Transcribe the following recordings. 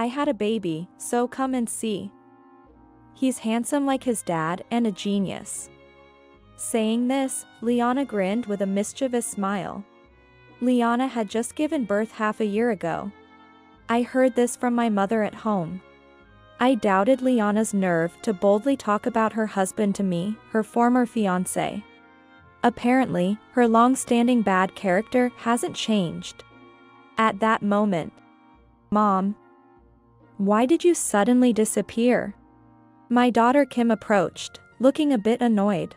I had a baby, so come and see. He's handsome like his dad and a genius." Saying this, Liana grinned with a mischievous smile. Liana had just given birth half a year ago. I heard this from my mother at home. I doubted Liana's nerve to boldly talk about her husband to me, her former fiancé. Apparently, her long-standing bad character hasn't changed. At that moment, "Mom, why did you suddenly disappear?" My daughter Kim approached, looking a bit annoyed.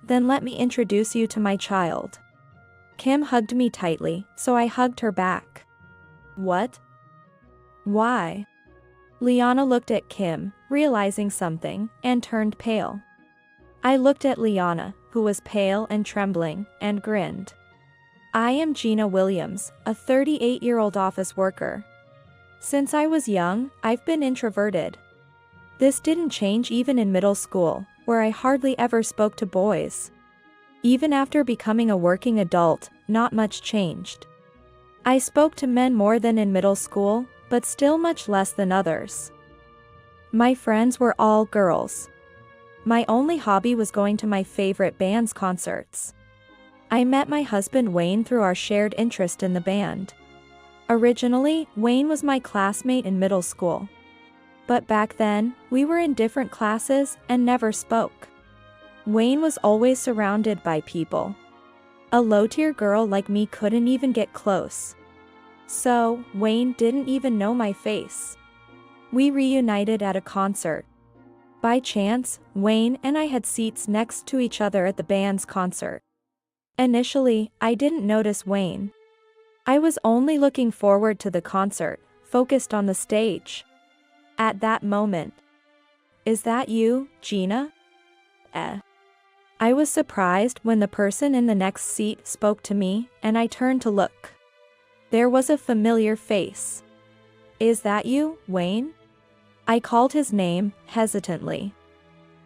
"Then let me introduce you to my child." Kim hugged me tightly, so I hugged her back. "What? Why?" Liana looked at Kim, realizing something, and turned pale. I looked at Liana, who was pale and trembling, and grinned. "I am Gina Williams, a 38-year-old office worker. Since I was young, I've been introverted. This didn't change even in middle school, where I hardly ever spoke to boys. Even after becoming a working adult, not much changed. I spoke to men more than in middle school, but still much less than others. My friends were all girls. My only hobby was going to my favorite band's concerts. I met my husband Wayne through our shared interest in the band. Originally, Wayne was my classmate in middle school. But back then, we were in different classes and never spoke. Wayne was always surrounded by people. A low-tier girl like me couldn't even get close. So, Wayne didn't even know my face. We reunited at a concert. By chance, Wayne and I had seats next to each other at the band's concert. Initially, I didn't notice Wayne. I was only looking forward to the concert, focused on the stage. At that moment, "Is that you, Gina?" I was surprised when the person in the next seat spoke to me, and I turned to look. There was a familiar face. "Is that you, Wayne?" I called his name, hesitantly.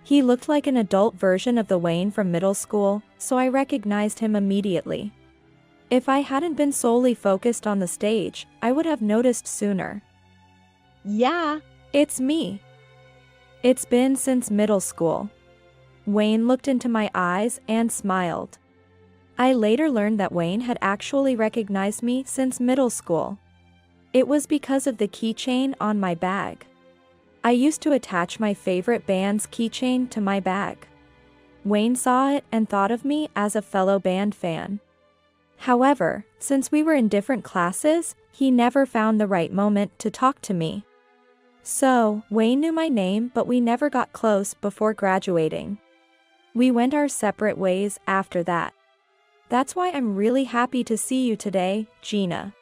He looked like an adult version of the Wayne from middle school, so I recognized him immediately. If I hadn't been solely focused on the stage, I would have noticed sooner. "Yeah, it's me. It's been since middle school." Wayne looked into my eyes and smiled. I later learned that Wayne had actually recognized me since middle school. It was because of the keychain on my bag. I used to attach my favorite band's keychain to my bag. Wayne saw it and thought of me as a fellow band fan. However, since we were in different classes, he never found the right moment to talk to me. So, Wayne knew my name, but we never got close before graduating. We went our separate ways after that. "That's why I'm really happy to see you today, Gina."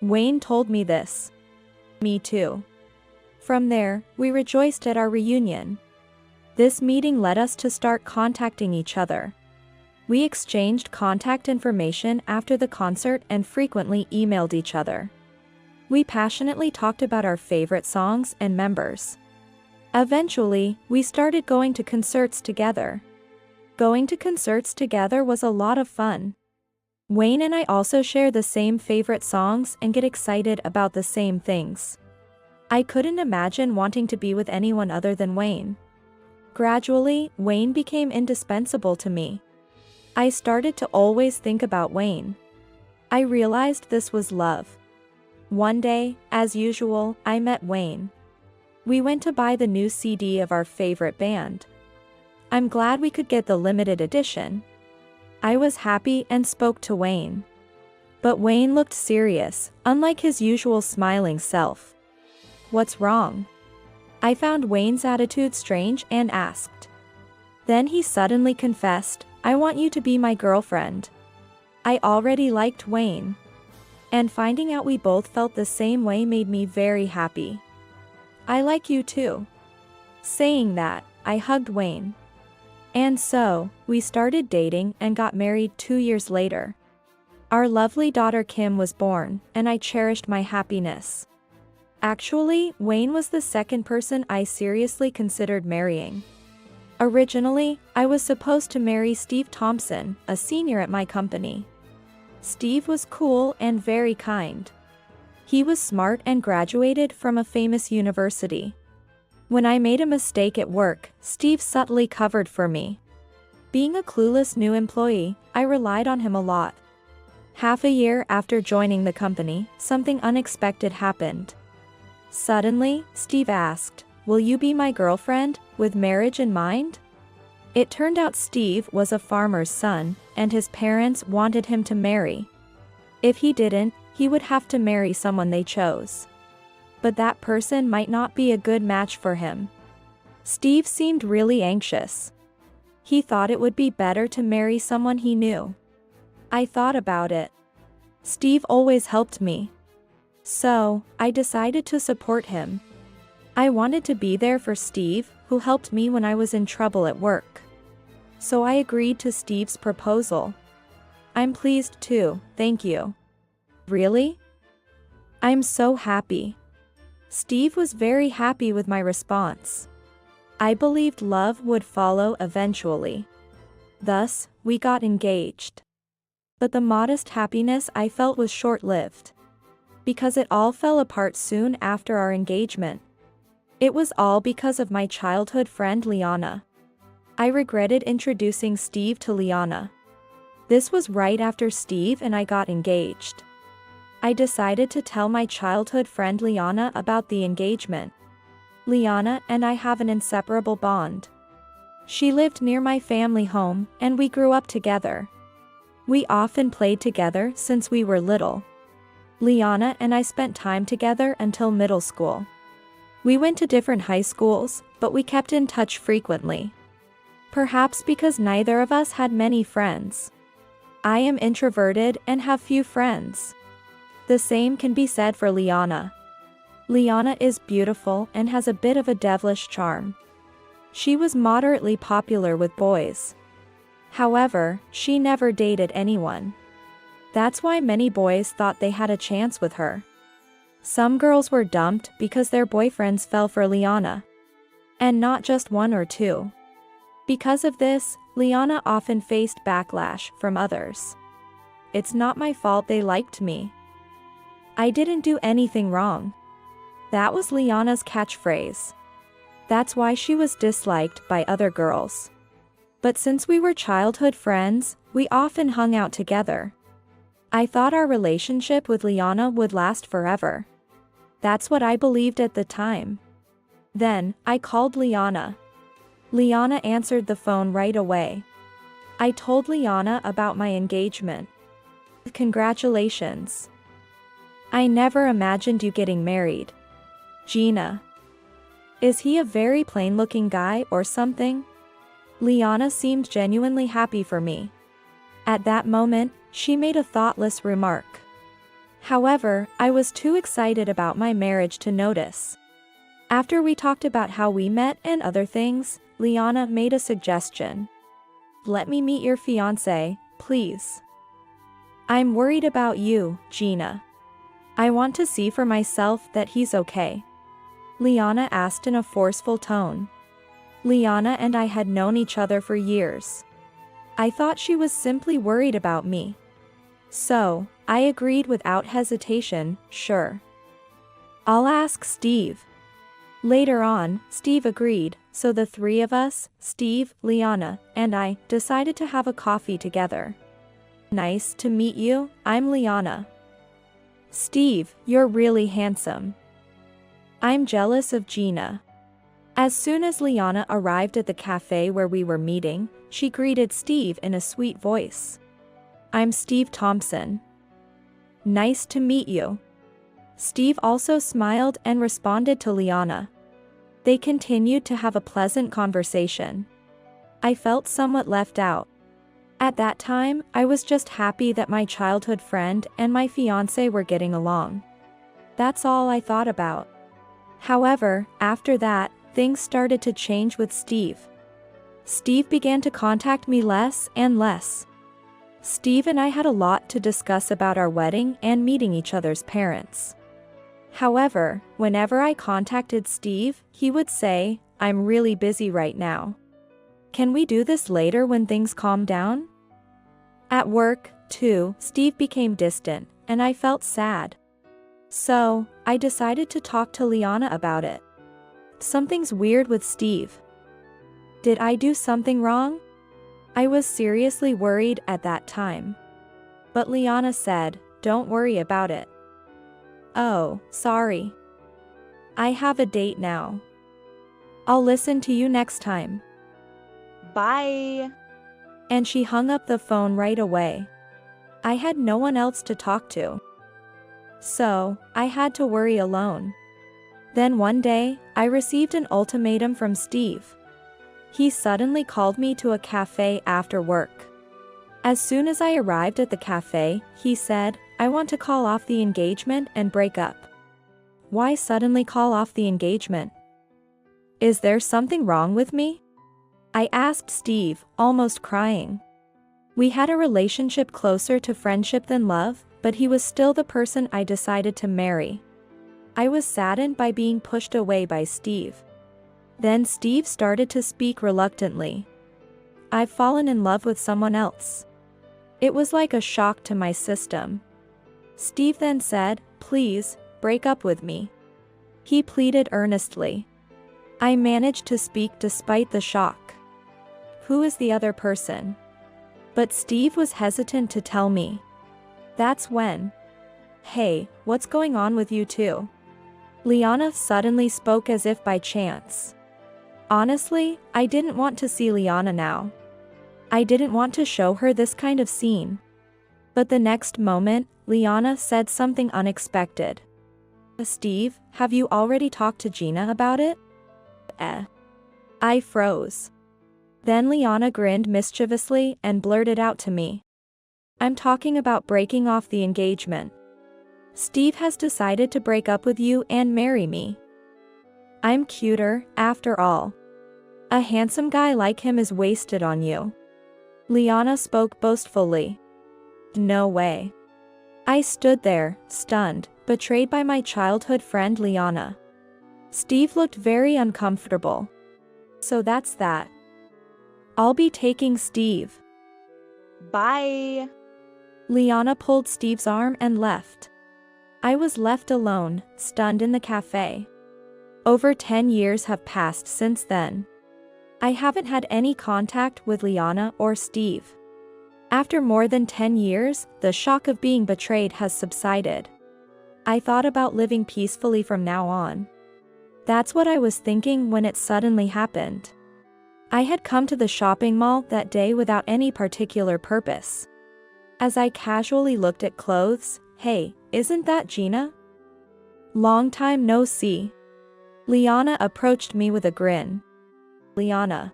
Wayne told me this. Me too. From there, we rejoiced at our reunion. This meeting led us to start contacting each other. We exchanged contact information after the concert and frequently emailed each other. We passionately talked about our favorite songs and members. Eventually, we started going to concerts together. Going to concerts together was a lot of fun. Wayne and I also share the same favorite songs and get excited about the same things. I couldn't imagine wanting to be with anyone other than Wayne. Gradually, Wayne became indispensable to me. I started to always think about Wayne. I realized this was love. One day, as usual, I met Wayne. We went to buy the new CD of our favorite band. I'm glad we could get the limited edition. I was happy and spoke to Wayne. But Wayne looked serious, unlike his usual smiling self. "What's wrong?" I found Wayne's attitude strange and asked. Then he suddenly confessed, "I want you to be my girlfriend." I already liked Wayne. And finding out we both felt the same way made me very happy. "I like you too." Saying that, I hugged Wayne. And so, we started dating and got married 2 years later. Our lovely daughter Kim was born, and I cherished my happiness. Actually, Wayne was the second person I seriously considered marrying. Originally, I was supposed to marry Steve Thompson, a senior at my company. Steve was cool and very kind. He was smart and graduated from a famous university. When I made a mistake at work, Steve subtly covered for me. Being a clueless new employee, I relied on him a lot. Half a year after joining the company, something unexpected happened. Suddenly, Steve asked, "Will you be my girlfriend, with marriage in mind?" It turned out Steve was a farmer's son, and his parents wanted him to marry. If he didn't, he would have to marry someone they chose. But that person might not be a good match for him. Steve seemed really anxious. He thought it would be better to marry someone he knew. I thought about it. Steve always helped me. So, I decided to support him. I wanted to be there for Steve, who helped me when I was in trouble at work. So I agreed to Steve's proposal. I'm pleased too, thank you. Really? I'm so happy. Steve was very happy with my response. I believed love would follow eventually. Thus, we got engaged. But the modest happiness I felt was short-lived. Because it all fell apart soon after our engagement. It was all because of my childhood friend Liana. I regretted introducing Steve to Liana. This was right after Steve and I got engaged. I decided to tell my childhood friend Liana about the engagement. Liana and I have an inseparable bond. She lived near my family home, and we grew up together. We often played together since we were little. Liana and I spent time together until middle school. We went to different high schools, but we kept in touch frequently. Perhaps because neither of us had many friends. I am introverted and have few friends. The same can be said for Liana. Liana is beautiful and has a bit of a devilish charm. She was moderately popular with boys. However, she never dated anyone. That's why many boys thought they had a chance with her. Some girls were dumped because their boyfriends fell for Liana. And not just one or two. Because of this, Liana often faced backlash from others. It's not my fault they liked me. I didn't do anything wrong. That was Liana's catchphrase. That's why she was disliked by other girls. But since we were childhood friends, we often hung out together. I thought our relationship with Liana would last forever. That's what I believed at the time. Then, I called Liana. Liana answered the phone right away. I told Liana about my engagement. Congratulations. I never imagined you getting married. Gina. Is he a very plain-looking guy or something? Liana seemed genuinely happy for me. At that moment, she made a thoughtless remark. However, I was too excited about my marriage to notice. After we talked about how we met and other things, Liana made a suggestion. Let me meet your fiancé, please. I'm worried about you, Gina. I want to see for myself that he's okay. Liana asked in a forceful tone. Liana and I had known each other for years. I thought she was simply worried about me. So, I agreed without hesitation, sure. I'll ask Steve. Later on, Steve agreed, so the three of us, Steve, Liana, and I, decided to have a coffee together. Nice to meet you, I'm Liana. Steve, you're really handsome. I'm jealous of Gina. As soon as Liana arrived at the cafe where we were meeting, she greeted Steve in a sweet voice. I'm Steve Thompson. Nice to meet you. Steve also smiled and responded to Liana. They continued to have a pleasant conversation. I felt somewhat left out. At that time, I was just happy that my childhood friend and my fiancé were getting along. That's all I thought about. However, after that, things started to change with Steve. Steve began to contact me less and less. Steve and I had a lot to discuss about our wedding and meeting each other's parents. However, whenever I contacted Steve, he would say, I'm really busy right now. Can we do this later when things calm down? At work, too, Steve became distant, and I felt sad. So, I decided to talk to Liana about it. Something's weird with Steve. Did I do something wrong? I was seriously worried at that time. But Liana said, "Don't worry about it." Oh, sorry. I have a date now. I'll listen to you next time. Bye. And she hung up the phone right away. I had no one else to talk to. So, I had to worry alone. Then one day, I received an ultimatum from Steve. He suddenly called me to a cafe after work. As soon as I arrived at the cafe, he said, "I want to call off the engagement and break up." Why suddenly call off the engagement? Is there something wrong with me? I asked Steve, almost crying. We had a relationship closer to friendship than love, but he was still the person I decided to marry. I was saddened by being pushed away by Steve. Then Steve started to speak reluctantly. "I've fallen in love with someone else." It was like a shock to my system. Steve then said, "Please, break up with me." He pleaded earnestly. I managed to speak despite the shock. "Who is the other person?" But Steve was hesitant to tell me. That's when. "Hey, what's going on with you two?" Liana suddenly spoke as if by chance. Honestly, I didn't want to see Liana now. I didn't want to show her this kind of scene. But the next moment, Liana said something unexpected. "Steve, have you already talked to Gina about it?" I froze. Then Liana grinned mischievously and blurted out to me. "I'm talking about breaking off the engagement. Steve has decided to break up with you and marry me. I'm cuter, after all. A handsome guy like him is wasted on you." Liana spoke boastfully. No way. I stood there, stunned, betrayed by my childhood friend Liana. Steve looked very uncomfortable. "So that's that. I'll be taking Steve." Bye. Liana pulled Steve's arm and left. I was left alone, stunned in the cafe. Over 10 years have passed since then. I haven't had any contact with Liana or Steve. After more than 10 years, the shock of being betrayed has subsided. I thought about living peacefully from now on. That's what I was thinking when it suddenly happened. I had come to the shopping mall that day without any particular purpose. As I casually looked at clothes, "Hey, isn't that Gina? Long time no see." Liana approached me with a grin. Liana.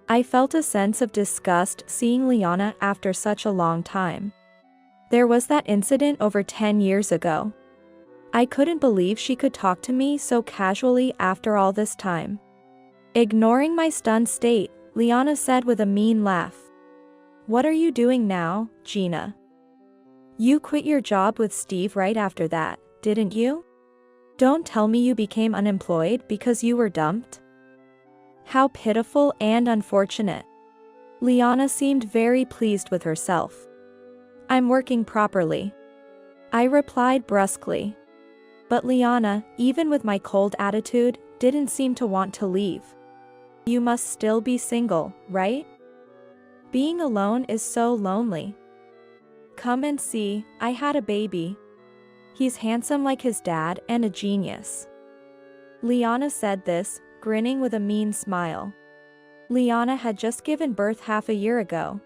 I felt a sense of disgust seeing Liana after such a long time. There was that incident over 10 years ago. I couldn't believe she could talk to me so casually after all this time. Ignoring my stunned state, Liana said with a mean laugh. "What are you doing now, Gina? You quit your job with Steve right after that, didn't you? Don't tell me you became unemployed because you were dumped." How pitiful and unfortunate. Liana seemed very pleased with herself. "I'm working properly," I replied brusquely. But Liana, even with my cold attitude, didn't seem to want to leave. "You must still be single, right? Being alone is so lonely. Come and see, I had a baby. He's handsome like his dad and a genius." Liana said this, grinning with a mean smile. Liana had just given birth half a year ago.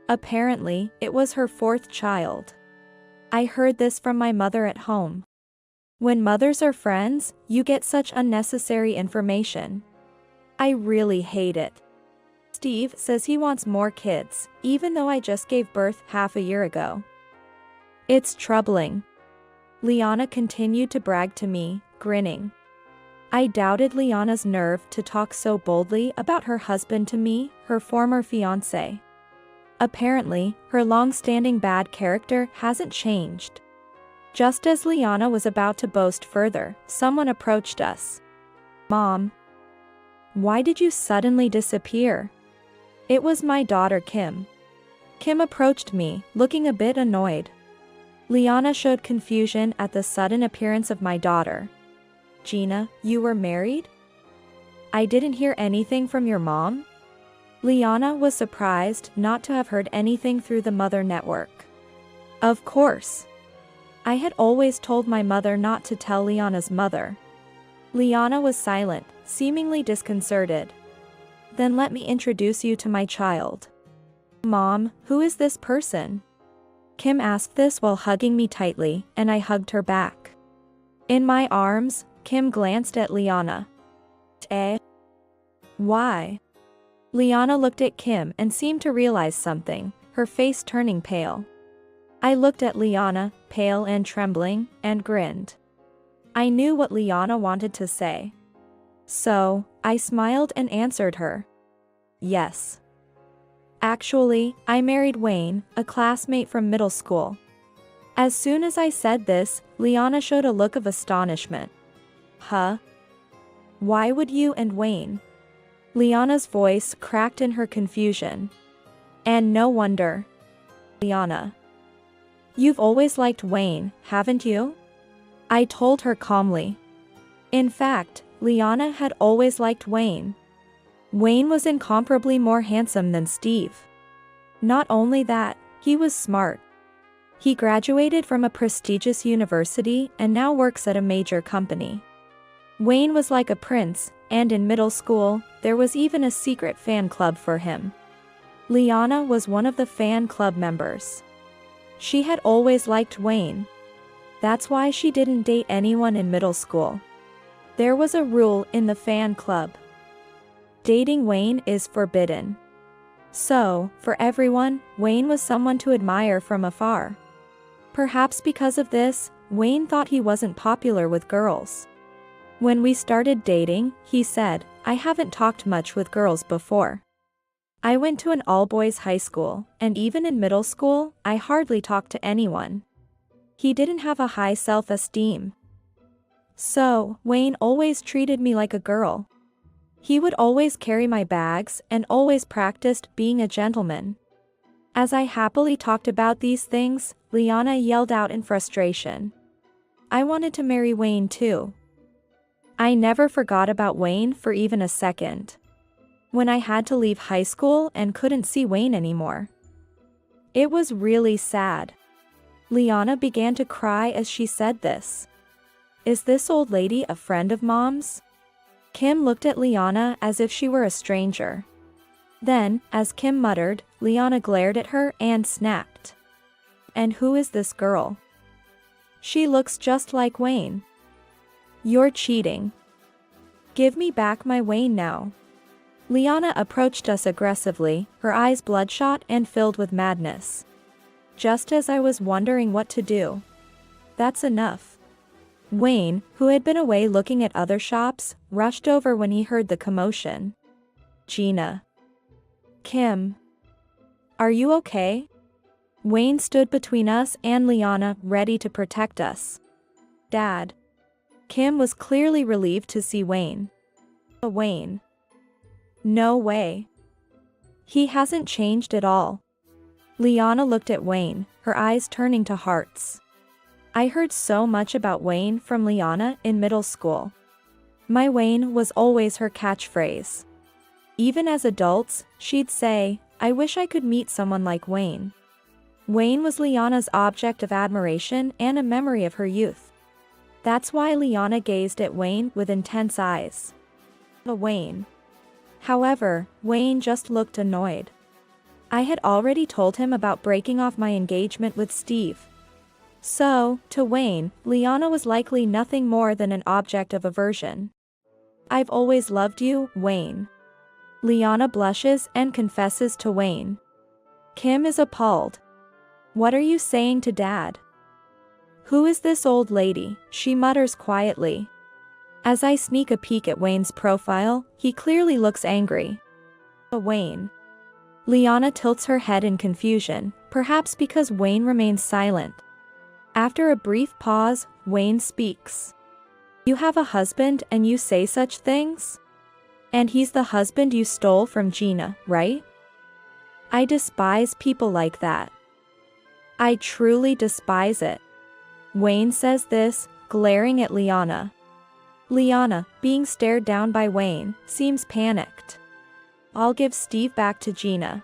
Apparently, it was her 4th child. I heard this from my mother at home. When mothers are friends, you get such unnecessary information. I really hate it. Steve says he wants more kids, even though I just gave birth half a year ago. It's troubling. Liana continued to brag to me, grinning. I doubted Liana's nerve to talk so boldly about her husband to me, her former fiancé. Apparently, her long-standing bad character hasn't changed. Just as Liana was about to boast further, someone approached us. "Mom, why did you suddenly disappear?" It was my daughter Kim. Kim approached me, looking a bit annoyed. Liana showed confusion at the sudden appearance of my daughter. Gina, you were married? I didn't hear anything from your mom? Liana was surprised not to have heard anything through the mother network. Of course. I had always told my mother not to tell Liana's mother. Liana was silent, seemingly disconcerted. Then let me introduce you to my child. Mom, who is this person? Kim asked this while hugging me tightly, and I hugged her back. In my arms, Kim glanced at Liana. Eh? Why? Liana looked at Kim and seemed to realize something, her face turning pale. I looked at Liana, pale and trembling, and grinned. I knew what Liana wanted to say. So, I smiled and answered her. Yes. Actually, I married Wayne, a classmate from middle school. As soon as I said this, Liana showed a look of astonishment. Huh? Why would you and Wayne? Liana's voice cracked in her confusion. And no wonder. Liana. You've always liked Wayne, haven't you? I told her calmly. In fact, Liana had always liked Wayne. Wayne was incomparably more handsome than Steve. Not only that, he was smart. He graduated from a prestigious university and now works at a major company. Wayne was like a prince, and in middle school, there was even a secret fan club for him. Liana was one of the fan club members. She had always liked Wayne. That's why she didn't date anyone in middle school. There was a rule in the fan club. Dating Wayne is forbidden. So, for everyone, Wayne was someone to admire from afar. Perhaps because of this, Wayne thought he wasn't popular with girls. When we started dating, he said, I haven't talked much with girls before. I went to an all-boys high school, and even in middle school, I hardly talked to anyone. He didn't have a high self-esteem. So, Wayne always treated me like a girl. He would always carry my bags and always practiced being a gentleman. As I happily talked about these things, Liana yelled out in frustration. I wanted to marry Wayne too. I never forgot about Wayne for even a second. When I had to leave high school and couldn't see Wayne anymore. It was really sad. Liana began to cry as she said this. Is this old lady a friend of Mom's? Kim looked at Liana as if she were a stranger. Then, as Kim muttered, Liana glared at her and snapped. And who is this girl? She looks just like Wayne. You're cheating. Give me back my Wayne now. Liana approached us aggressively, her eyes bloodshot and filled with madness. Just as I was wondering what to do. That's enough. Wayne, who had been away looking at other shops, rushed over when he heard the commotion. Gina. Kim. Are you okay? Wayne stood between us and Liana, ready to protect us. Dad. Kim was clearly relieved to see Wayne. Wayne. No way. He hasn't changed at all. Liana looked at Wayne, her eyes turning to hearts. I heard so much about Wayne from Liana in middle school. My Wayne was always her catchphrase. Even as adults, she'd say, I wish I could meet someone like Wayne. Wayne was Liana's object of admiration and a memory of her youth. That's why Liana gazed at Wayne with intense eyes. Wayne. However, Wayne just looked annoyed. I had already told him about breaking off my engagement with Steve. So, to Wayne, Liana was likely nothing more than an object of aversion. I've always loved you, Wayne. Liana blushes and confesses to Wayne. Kim is appalled. What are you saying to Dad? Who is this old lady? She mutters quietly. As I sneak a peek at Wayne's profile, he clearly looks angry. Wayne. Liana tilts her head in confusion, perhaps because Wayne remains silent. After a brief pause, Wayne speaks. You have a husband and you say such things? And he's the husband you stole from Gina, right? I despise people like that. I truly despise it. Wayne says this, glaring at Liana. Liana, being stared down by Wayne, seems panicked. I'll give Steve back to Gina.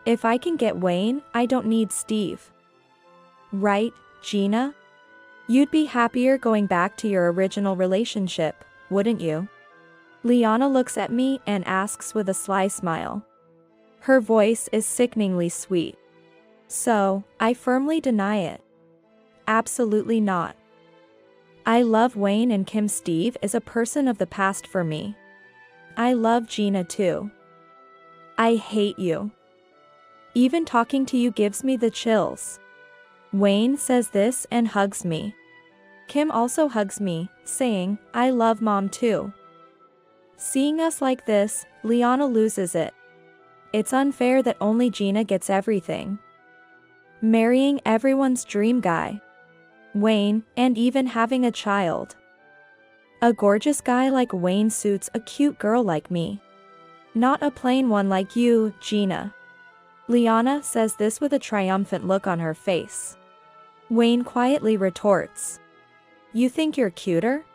If I can get Wayne, I don't need Steve. Right, Gina? You'd be happier going back to your original relationship, wouldn't you? Liana looks at me and asks with a sly smile. Her voice is sickeningly sweet. So, I firmly deny it. Absolutely not. I love Wayne, and Kim. Steve is a person of the past for me. I love Gina too. I hate you. Even talking to you gives me the chills. Wayne says this and hugs me. Kim also hugs me, saying, I love Mom too. Seeing us like this, Liana loses it. It's unfair that only Gina gets everything. Marrying everyone's dream guy. Wayne, and even having a child. A gorgeous guy like Wayne suits a cute girl like me. Not a plain one like you, Gina. Liana says this with a triumphant look on her face. Wayne quietly retorts. You think you're cuter?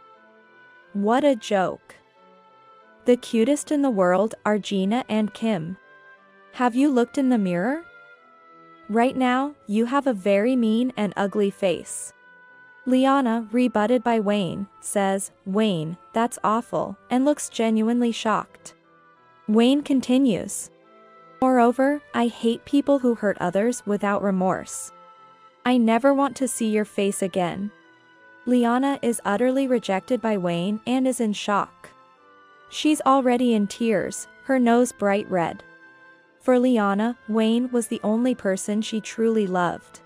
What a joke. The cutest in the world are Gina and Kim. Have you looked in the mirror? Right now, you have a very mean and ugly face. Liana, rebutted by Wayne, says, Wayne, that's awful, and looks genuinely shocked. Wayne continues. Moreover, I hate people who hurt others without remorse. I never want to see your face again. Liana is utterly rejected by Wayne and is in shock. She's already in tears, her nose bright red. For Liana, Wayne was the only person she truly loved.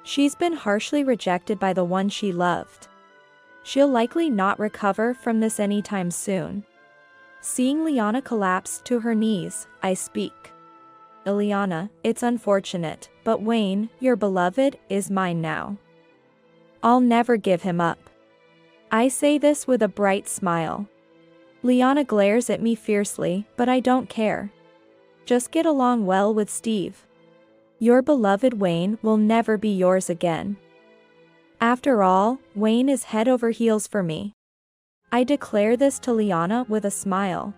She's been harshly rejected by the one she loved. She'll likely not recover from this anytime soon. Seeing Liana collapse to her knees, I speak. Liana, it's unfortunate, but Wayne, your beloved, is mine now. I'll never give him up. I say this with a bright smile. Liana glares at me fiercely, but I don't care. Just get along well with Steve. Your beloved Wayne will never be yours again. After all, Wayne is head over heels for me. I declare this to Liana with a smile.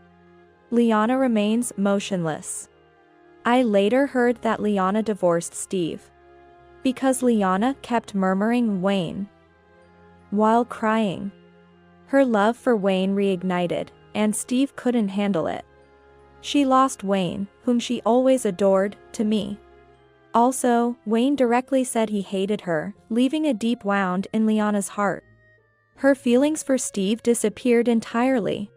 Liana remains motionless. I later heard that Liana divorced Steve. Because Liana kept murmuring Wayne. While crying. Her love for Wayne reignited, and Steve couldn't handle it. She lost Wayne, whom she always adored, to me. Also, Wayne directly said he hated her, leaving a deep wound in Liana's heart. Her feelings for Steve disappeared entirely.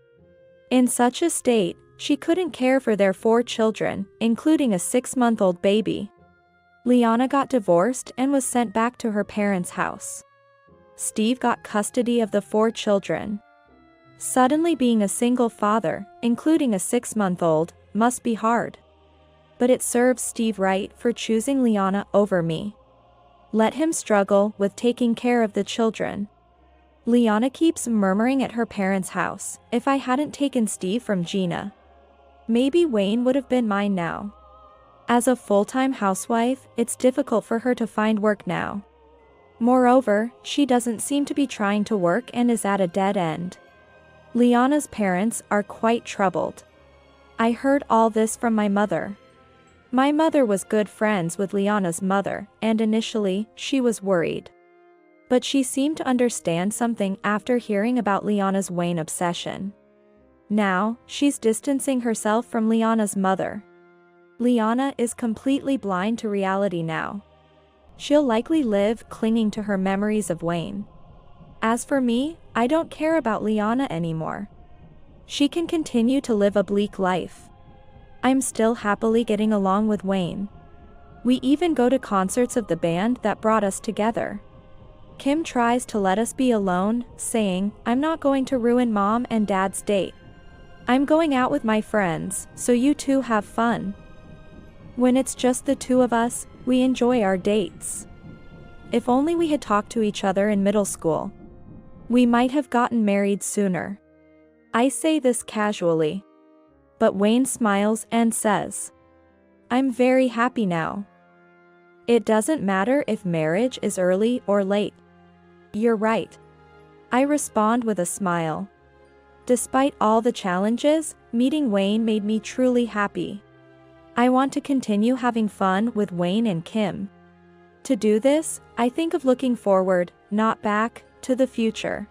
In such a state, she couldn't care for their 4 children, including a 6-month-old baby. Liana got divorced and was sent back to her parents' house. Steve got custody of the 4 children. Suddenly being a single father, including a 6-month-old, must be hard. But it serves Steve right for choosing Liana over me. Let him struggle with taking care of the children. Liana keeps murmuring at her parents' house, if I hadn't taken Steve from Gina, maybe Wayne would have been mine now. As a full-time housewife, it's difficult for her to find work now. Moreover, she doesn't seem to be trying to work and is at a dead end. Liana's parents are quite troubled. I heard all this from my mother. My mother was good friends with Liana's mother, and initially, she was worried. But she seemed to understand something after hearing about Liana's Wayne obsession. Now, she's distancing herself from Liana's mother. Liana is completely blind to reality now. She'll likely live clinging to her memories of Wayne. As for me, I don't care about Liana anymore. She can continue to live a bleak life. I'm still happily getting along with Wayne. We even go to concerts of the band that brought us together. Kim tries to let us be alone, saying, I'm not going to ruin Mom and Dad's date. I'm going out with my friends, so you two have fun. When it's just the two of us, we enjoy our dates. If only we had talked to each other in middle school. We might have gotten married sooner. I say this casually. But Wayne smiles and says, I'm very happy now. It doesn't matter if marriage is early or late. You're right. I respond with a smile. Despite all the challenges, meeting Wayne made me truly happy. I want to continue having fun with Wayne and Kim. To do this, I think of looking forward, not back, to the future.